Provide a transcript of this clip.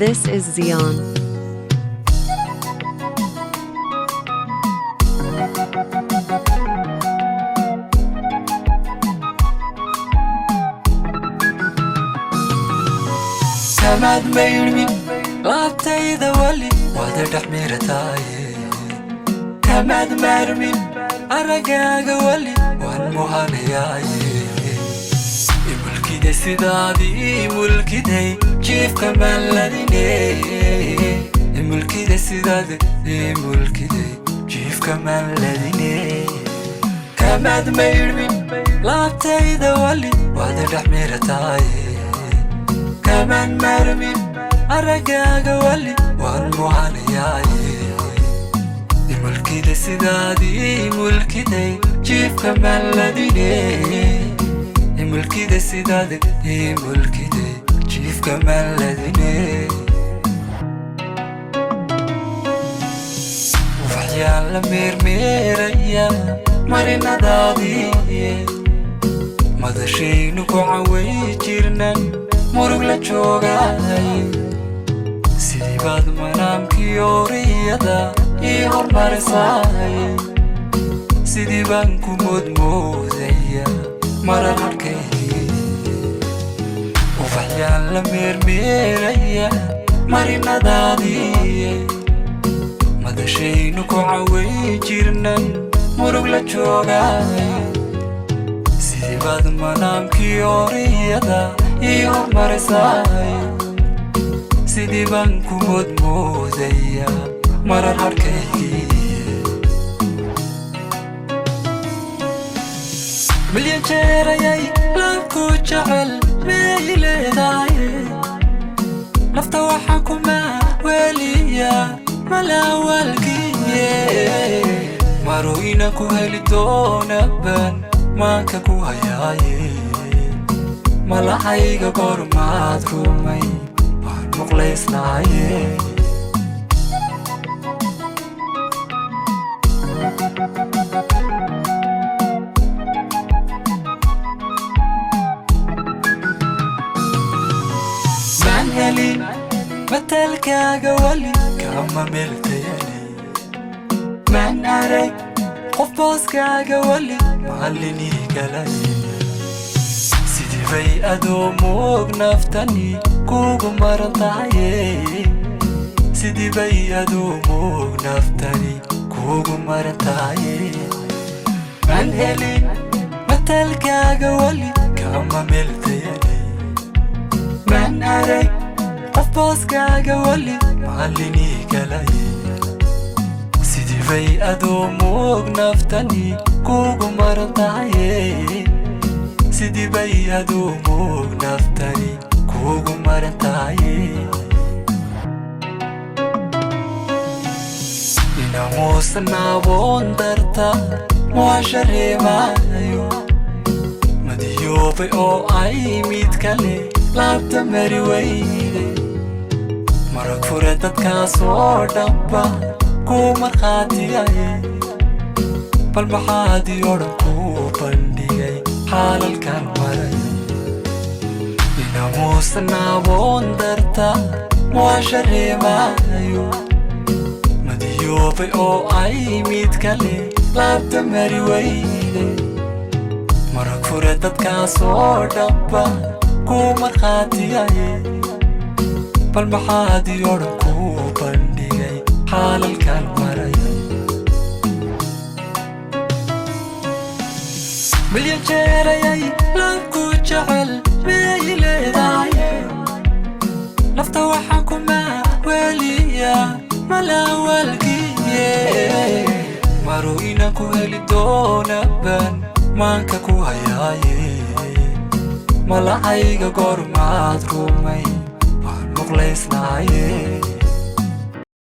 This is Zion. كماد ما يرمي لابتي ذولي وهذا تحمير تاي كماد ما يرمي أرقاق ولي والمهانياي ملكي دي سيدادي ملكي دي جيف كمان لديني ملكي دي سيدادي ملكي دي جيف كمان لديني كماد ما يرمي لابتي ذولي وهذا تحمير تاي كمان مرمي أرقاق ولي والمهانياي ملكي دي سيدادي ملكي دي جيف كمان لديني ملكي دي سيدادي ملكي دي جيف كمان لديني وفحيان لمير ميريا مرينا دادي مدشينو كوعوي جيرنان مرق la joogay sidii baad manaamkii oriyada ii hormarisay sidii baan ku moodmoodaya marar harkaygii ufaxyaan la meermeeraya marinadaadii madashaynu ku caway jirnan murug la joogay sidii baad manaamkii oriyada يوم مرساي سيدي بانكو مدموزيا مرر هركي مليون شيرا ياي لابكو جعل ميلي داي نفتا وحاكو ما وليا ملا والكي ماروينكو هالي دونا بان ما كاكو هياي ملاحيقا قرمات رومي والمقليس نايه من هلي متلكا قولي كاما ملتيني من هري قفوسكا قولي معلني قلالي bay adoomog naftani kugu marantaye sidii bay adoomog naftani kugu marantaye man heli matalkaaga wali kama meltayani man aray qof booskaaga wali macallini galaye sidii bay adoomog naftani kugu marantaye sidii bay adoomog naftani kugu marantaye inamuusanaabon darta muashareemaayo madiyoobay oo ay mid kale laabta mari weyde marag fure dadkaasoo dhanba ku markhaatiyaye bal maxaadii odhan ku bandhigay حالالكان مري inamuusanaabon darta muashareemaayo madiyoobay oo ay mid kale laabta mari weyde marag fure dadkaasoo dhanba ku markhaatiyaye bal maxaadii odhan ku bandhigay xaalalkaan maray مليون شيرا ياي لابكو جعل ميلي داي نفتا وحاكو ما وليا ملا والكي ماروينكو هلي دونا بان مانكاكو هياي ملا حيقا قرمات رومي والمقليس ناي